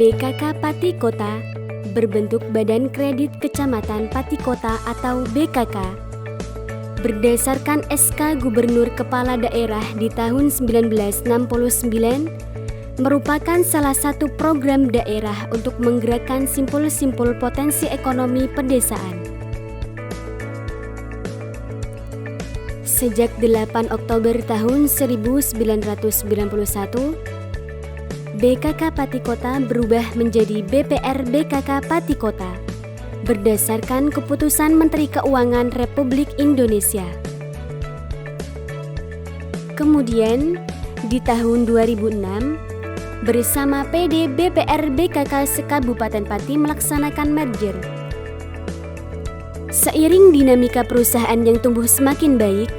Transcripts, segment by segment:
BKK Pati Kota berbentuk Badan Kredit Kecamatan Pati Kota atau BKK berdasarkan SK Gubernur Kepala Daerah di tahun 1969 merupakan salah satu program daerah untuk menggerakkan simpul-simpul potensi ekonomi pedesaan. Sejak 8 Oktober tahun 1991, BKK Pati Kota berubah menjadi BPR BKK Pati Kota berdasarkan keputusan Menteri Keuangan Republik Indonesia. Kemudian, di tahun 2006, bersama PD BPR BKK se-Kabupaten Pati melaksanakan merger. Seiring dinamika perusahaan yang tumbuh semakin baik,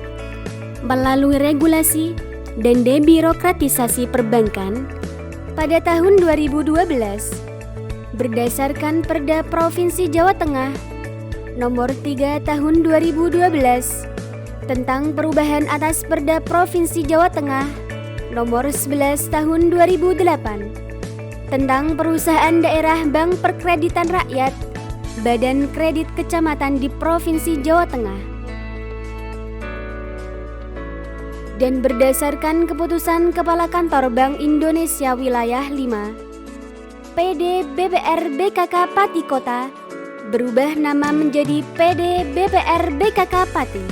melalui regulasi dan debirokratisasi perbankan, pada tahun 2012, berdasarkan Perda Provinsi Jawa Tengah Nomor 3 Tahun 2012 tentang perubahan atas Perda Provinsi Jawa Tengah Nomor 11 Tahun 2008 tentang Perusahaan Daerah Bank Perkreditan Rakyat Badan Kredit Kecamatan di Provinsi Jawa Tengah. Dan berdasarkan keputusan Kepala Kantor Bank Indonesia Wilayah 5, PD BPR BKK Pati Kota berubah nama menjadi PD BPR BKK Pati.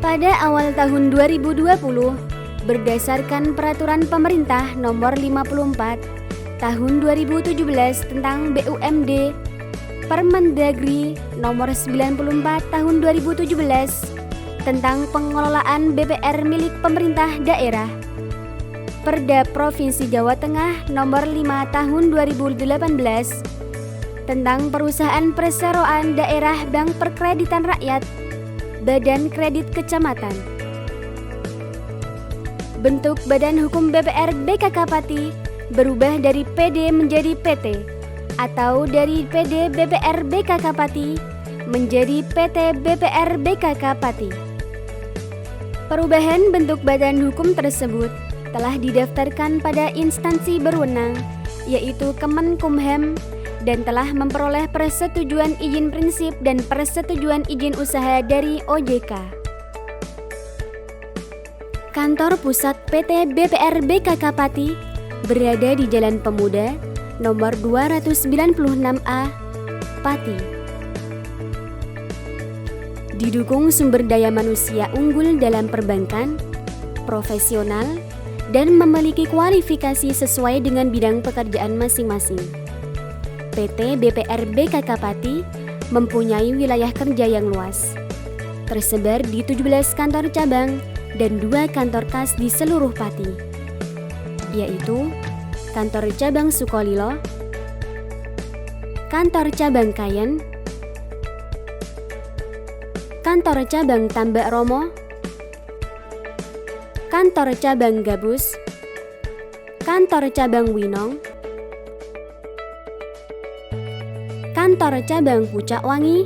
Pada awal tahun 2020, berdasarkan Peraturan Pemerintah Nomor 54 Tahun 2017 tentang BUMD, Permendagri Nomor 94 Tahun 2017 tentang pengelolaan BPR milik pemerintah daerah, Perda Provinsi Jawa Tengah Nomor 5 Tahun 2018 tentang Perusahaan Perseroan Daerah Bank Perkreditan Rakyat Badan Kredit Kecamatan. Bentuk Badan Hukum BPR BKK Pati berubah dari PD menjadi PT atau dari PD BPR BKK Pati menjadi PT BPR BKK Pati. Perubahan bentuk badan hukum tersebut telah didaftarkan pada instansi berwenang, yaitu Kemenkumham, dan telah memperoleh persetujuan izin prinsip dan persetujuan izin usaha dari OJK. Kantor pusat PT BPR BKK Pati berada di Jalan Pemuda, nomor 296A, Pati. Didukung sumber daya manusia unggul dalam perbankan, profesional, dan memiliki kualifikasi sesuai dengan bidang pekerjaan masing-masing. PT BPR BKK Pati mempunyai wilayah kerja yang luas, tersebar di 17 kantor cabang dan 2 kantor kas di seluruh Pati, yaitu Kantor Cabang Sukolilo, Kantor Cabang Kayen, Kantor Cabang Tambak Romo, Kantor Cabang Gabus, Kantor Cabang Winong, Kantor Cabang Pucak Wangi,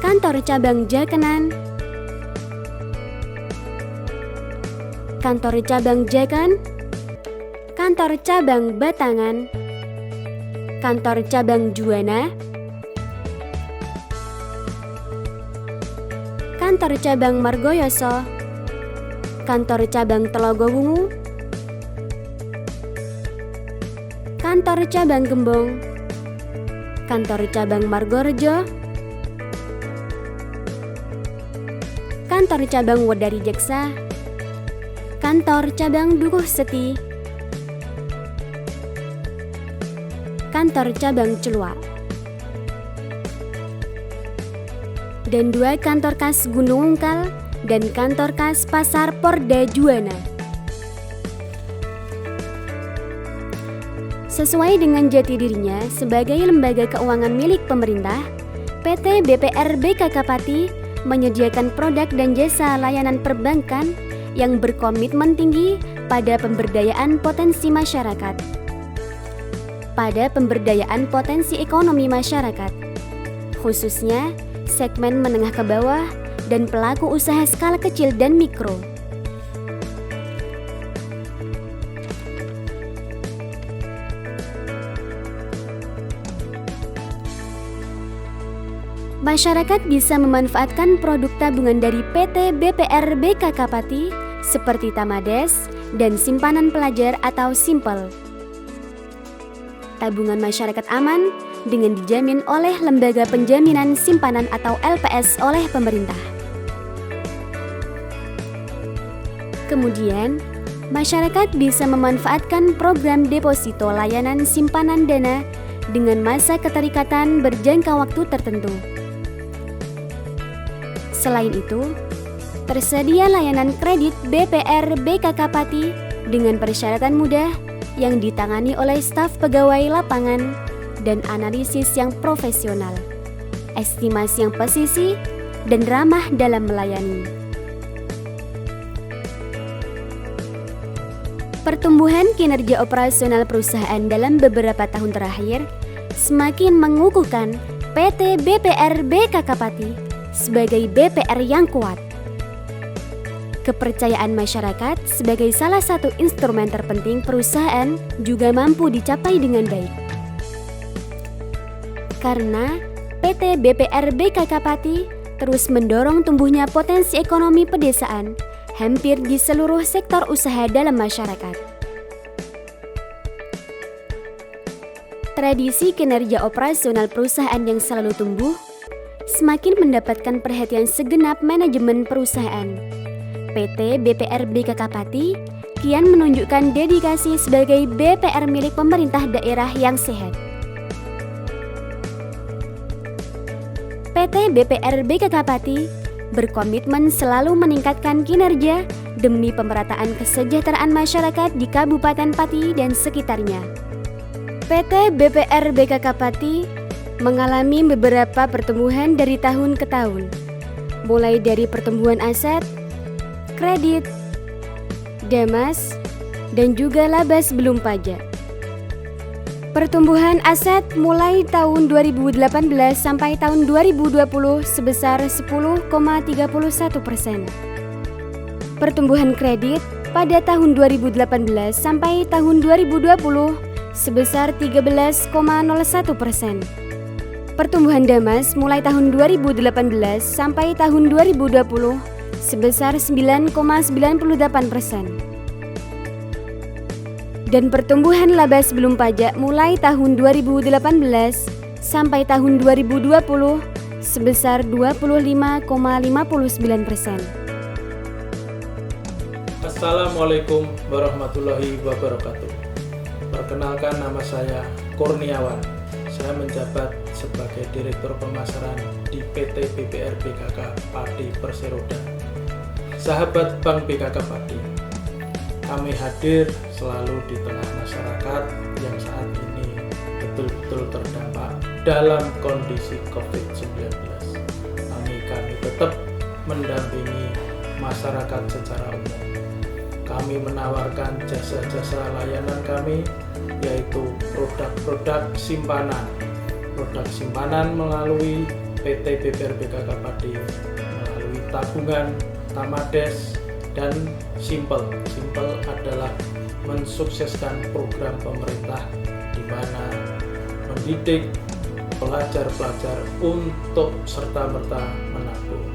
Kantor Cabang Jakenan, Kantor Cabang Jakan, Kantor Cabang Batangan, Kantor Cabang Juwana, Kantor Cabang Margoyoso, Kantor Cabang Telogowungu, Kantor Cabang Gembong, Kantor Cabang Margorejo, Kantor Cabang Wedari Jaksa, Kantor Cabang Dukuh Seti, Kantor Cabang Celuak, dan 2 kantor kas Gunung Ungkal dan kantor kas Pasar Porda Juwana. Sesuai dengan jati dirinya sebagai lembaga keuangan milik pemerintah, PT BPR BKK Pati menyediakan produk dan jasa layanan perbankan yang berkomitmen tinggi pada pemberdayaan potensi masyarakat, pada pemberdayaan potensi ekonomi masyarakat, khususnya segmen menengah ke bawah dan pelaku usaha skala kecil dan mikro. Masyarakat bisa memanfaatkan produk tabungan dari PT BPR BKK Pati seperti Tamades dan simpanan pelajar atau Simpel. Tabungan masyarakat aman dengan dijamin oleh Lembaga Penjaminan Simpanan atau LPS oleh pemerintah. Kemudian, masyarakat bisa memanfaatkan program deposito layanan simpanan dana dengan masa keterikatan berjangka waktu tertentu. Selain itu, tersedia layanan kredit BPR BKK Pati dengan persyaratan mudah yang ditangani oleh staf pegawai lapangan dan analisis yang profesional, estimasi yang presisi, dan ramah dalam melayani. Pertumbuhan kinerja operasional perusahaan dalam beberapa tahun terakhir semakin mengukuhkan PT BPR BKK Pati sebagai BPR yang kuat. Kepercayaan masyarakat sebagai salah satu instrumen terpenting perusahaan juga mampu dicapai dengan baik. Karena PT BPR BKK Pati terus mendorong tumbuhnya potensi ekonomi pedesaan hampir di seluruh sektor usaha dalam masyarakat. Tradisi kinerja operasional perusahaan yang selalu tumbuh semakin mendapatkan perhatian segenap manajemen perusahaan. PT BPR BKK Pati kian menunjukkan dedikasi sebagai BPR milik pemerintah daerah yang sehat. PT BPR BKK Pati berkomitmen selalu meningkatkan kinerja demi pemerataan kesejahteraan masyarakat di Kabupaten Pati dan sekitarnya. PT BPR BKK Pati mengalami beberapa pertumbuhan dari tahun ke tahun, mulai dari pertumbuhan aset, kredit, demas, dan juga laba sebelum pajak. Pertumbuhan aset mulai tahun 2018 sampai tahun 2020 sebesar 10,31%. Pertumbuhan kredit pada tahun 2018 sampai tahun 2020 sebesar 13,01%. Pertumbuhan demas mulai tahun 2018 sampai tahun 2020 sebesar 9,98%. Dan pertumbuhan laba sebelum pajak mulai tahun 2018 sampai tahun 2020 sebesar 25,59%. Assalamualaikum warahmatullahi wabarakatuh. Perkenalkan, nama saya Kurniawan. Saya menjabat sebagai Direktur Pemasaran di PT BPR BKK Pati Perseroda. Sahabat Bank BKK Pati, kami hadir selalu di tengah masyarakat yang saat ini betul-betul terdampak dalam kondisi COVID-19. Kami tetap mendampingi masyarakat secara umum. Kami menawarkan jasa-jasa layanan kami, yaitu produk simpanan. Produk simpanan melalui PT BPR BKK Pati, melalui tabungan, Tamades, dan Simpel. Simpel adalah mensukseskan program pemerintah di mana mendidik pelajar-pelajar untuk serta-merta menabung.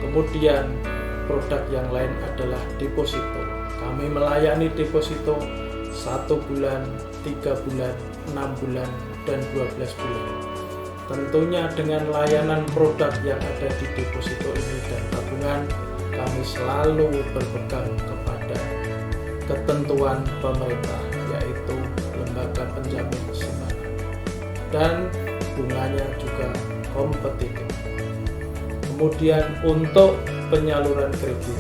Kemudian produk yang lain adalah deposito. Kami melayani deposito 1 bulan, 3 bulan, 6 bulan, dan 12 bulan. Tentunya dengan layanan produk yang ada di deposito ini dan tabungan, kami selalu berpegang kepada ketentuan pemerintah, yaitu Lembaga Penjamin Simpanan, dan bunganya juga kompetitif. Kemudian untuk penyaluran kredit,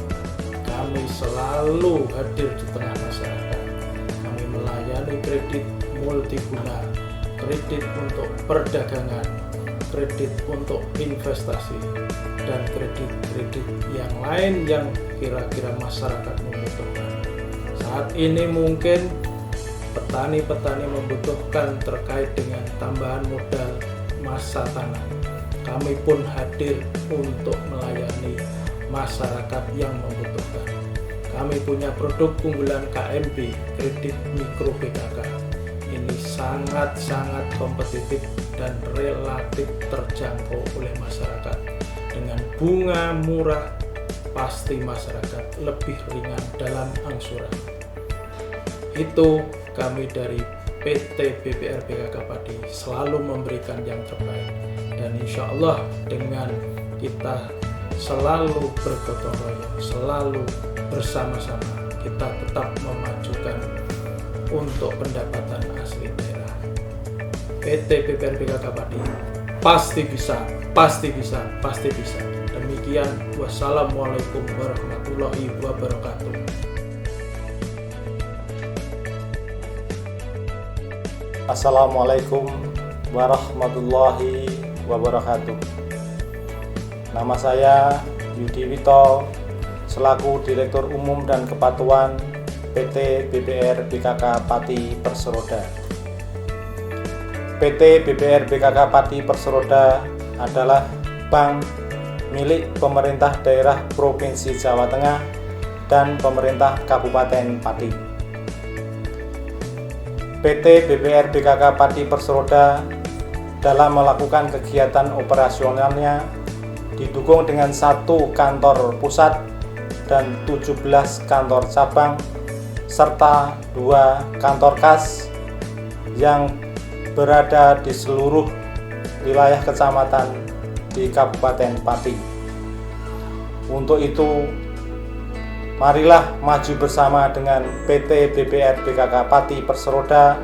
kami selalu hadir di tengah masyarakat. Kami melayani kredit multiguna, kredit untuk perdagangan, kredit untuk investasi, dan kredit-kredit yang lain yang kira-kira masyarakat membutuhkan. Saat ini mungkin petani-petani membutuhkan terkait dengan tambahan modal masa tanam. Kami pun hadir untuk melayani masyarakat yang membutuhkan. Kami punya produk unggulan KMB, kredit mikro BKK, ini sangat-sangat kompetitif dan relatif terjangkau oleh masyarakat. Dengan bunga murah, pasti masyarakat lebih ringan dalam angsuran. Itu kami dari PT BPR BKK Padi selalu memberikan yang terbaik, dan insya Allah dengan kita selalu bergotong royong, selalu bersama-sama, kita tetap memajukan untuk pendapatan asli daerah. PT BPR BKK Padi pasti bisa, pasti bisa, pasti bisa. Demikian, wassalamualaikum warahmatullahi wabarakatuh. Assalamualaikum warahmatullahi wabarakatuh. Nama saya Yudi Wito, selaku Direktur Umum dan Kepatuan PT BPR BKK Pati Perseroda. PT BPR BKK Pati Perseroda adalah bank milik pemerintah daerah Provinsi Jawa Tengah dan pemerintah Kabupaten Pati. PT BPR BKK Pati Perseroda dalam melakukan kegiatan operasionalnya didukung dengan 1 kantor pusat dan 17 kantor cabang serta 2 kantor kas yang berada di seluruh wilayah kecamatan di Kabupaten Pati. Untuk itu, marilah maju bersama dengan PT BPR BKK Pati Perseroda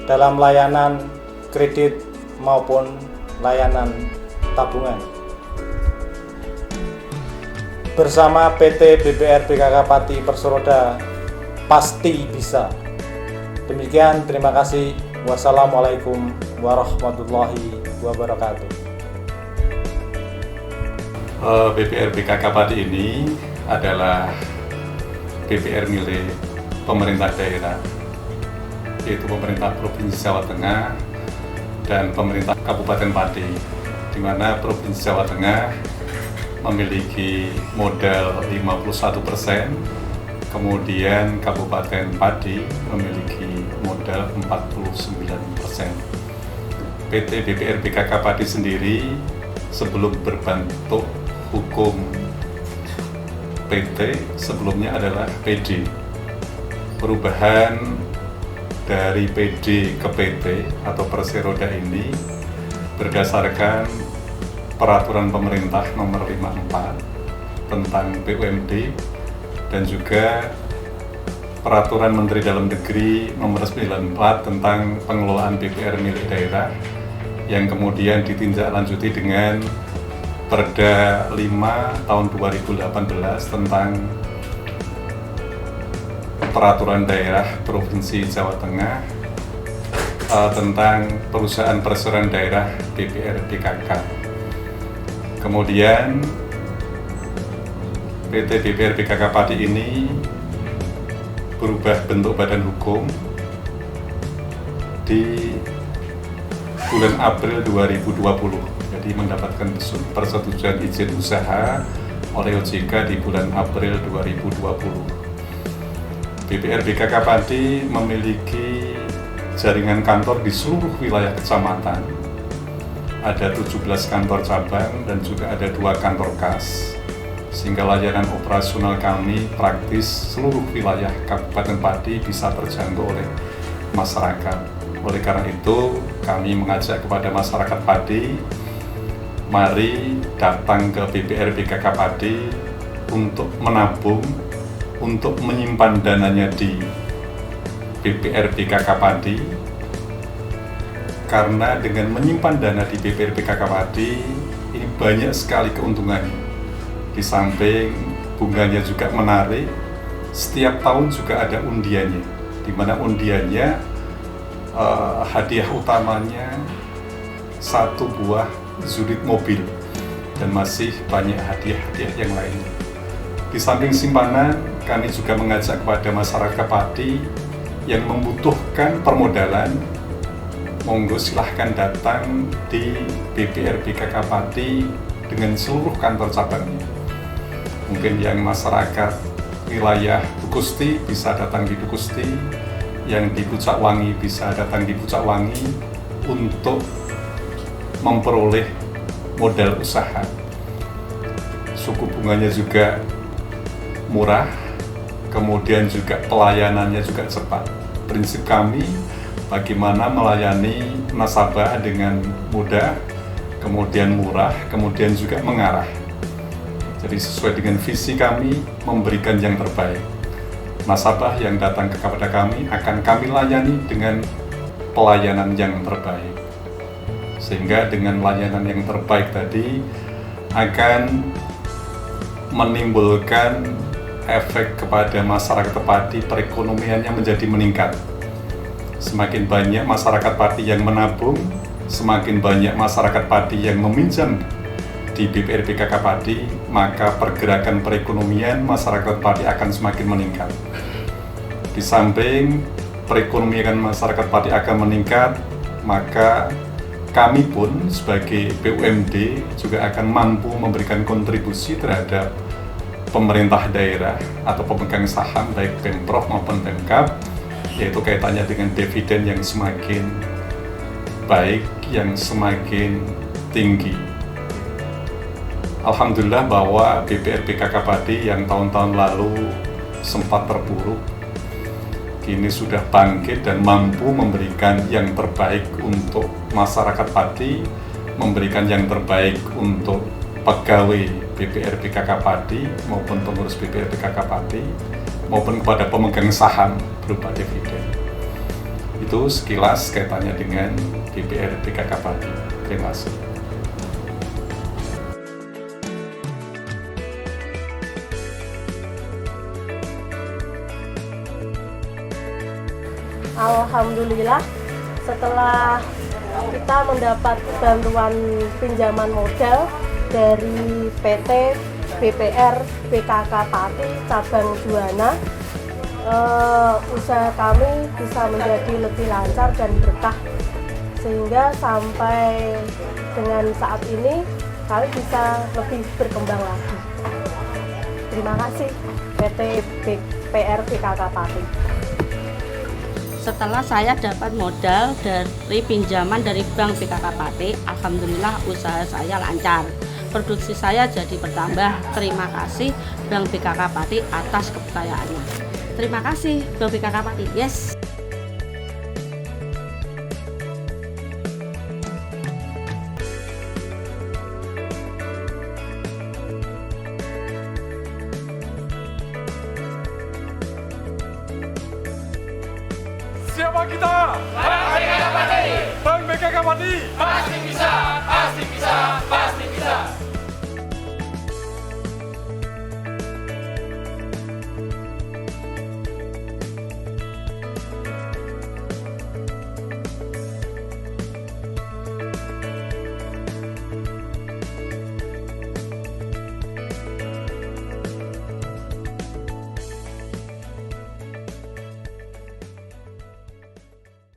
dalam layanan kredit maupun layanan tabungan. Bersama PT BPR BKK Pati Perseroda pasti bisa. Demikian, terima kasih. Wassalamualaikum warahmatullahi wabarakatuh. BPR BKK Pati ini adalah BPR milik pemerintah daerah, yaitu pemerintah Provinsi Jawa Tengah dan pemerintah Kabupaten Pati, di mana Provinsi Jawa Tengah memiliki modal 51%, kemudian Kabupaten Pati memiliki modal 49%. PT BPR BKK Pati sendiri sebelum berbentuk hukum PT sebelumnya adalah PD. Perubahan dari PD ke PT atau Perseroda ini berdasarkan Peraturan Pemerintah Nomor 54 tentang BUMD dan juga Peraturan Menteri Dalam Negeri Nomor 94 tentang pengelolaan BPR milik daerah yang kemudian ditindaklanjuti dengan Perda 5 tahun 2018 tentang Peraturan Daerah Provinsi Jawa Tengah tentang Perusahaan Perseroan Daerah BPR BKK. Kemudian PT BPR BKK Pati ini berubah bentuk badan hukum di bulan April 2020. Jadi mendapatkan persetujuan izin usaha oleh OJK di bulan April 2020. BPR BKK Pati memiliki jaringan kantor di seluruh wilayah kecamatan. Ada 17 kantor cabang dan juga ada 2 kantor kas, sehingga layanan operasional kami praktis seluruh wilayah Kabupaten Pati bisa terjangkau oleh masyarakat. Oleh karena itu, kami mengajak kepada masyarakat Pati, mari datang ke BPR BKK Pati untuk menabung, untuk menyimpan dananya di BPR BKK Pati, karena dengan menyimpan dana di BPR BKK Pati ini banyak sekali keuntungannya. Di samping bunganya juga menarik, setiap tahun juga ada undiannya, di mana undiannya hadiah utamanya 1 buah unit mobil dan masih banyak hadiah-hadiah yang lainnya. Di samping simpanan, kami juga mengajak kepada masyarakat Pati yang membutuhkan permodalan, monggo silahkan datang di BPR BKK Pati dengan seluruh kantor cabangnya. Mungkin yang masyarakat wilayah Dukusti bisa datang di Dukusti, yang di Pucak Wangi bisa datang di Pucak Wangi untuk memperoleh modal usaha. Suku bunganya juga murah, kemudian juga pelayanannya juga cepat. Prinsip kami bagaimana melayani nasabah dengan mudah, kemudian murah, kemudian juga mengarah. Jadi sesuai dengan visi kami memberikan yang terbaik. Nasabah yang datang kepada kami akan kami layani dengan pelayanan yang terbaik. Sehingga dengan layanan yang terbaik tadi akan menimbulkan efek kepada masyarakat Pati, perekonomiannya menjadi meningkat. Semakin banyak masyarakat Pati yang menabung, semakin banyak masyarakat Pati yang meminjam di BPR PKK Pati, maka pergerakan perekonomian masyarakat Pati akan semakin meningkat. Di samping perekonomian masyarakat Pati akan meningkat, maka kami pun sebagai BUMD juga akan mampu memberikan kontribusi terhadap pemerintah daerah atau pemegang saham baik Pemprov maupun Pemkab, yaitu kaitannya dengan dividen yang semakin baik, yang semakin tinggi. Alhamdulillah bahwa BPR PKK Pati yang tahun-tahun lalu sempat terpuruk, kini sudah bangkit dan mampu memberikan yang terbaik untuk masyarakat Pati, memberikan yang terbaik untuk pegawai BPR PKK Pati maupun pengurus BPR PKK Pati maupun kepada pemegang saham berupa dividen. Itu sekilas kaitannya dengan BPR PKK Pati. Terima kasih. Alhamdulillah, setelah kita mendapat bantuan pinjaman modal dari PT BPR PKK Pati cabang Juwana, usaha kami bisa menjadi lebih lancar dan berkah, sehingga sampai dengan saat ini kami bisa lebih berkembang lagi. Terima kasih PT BPR PKK Pati. Setelah saya dapat modal dari pinjaman dari Bank PKK Pati, alhamdulillah usaha saya lancar. Produksi saya jadi bertambah. Terima kasih Bank PKK Pati atas kepercayaannya. Terima kasih Bank PKK Pati. Yes. Siapa kita? Bank PKK Pati. Pasti bisa, pasti bisa, pasti bisa.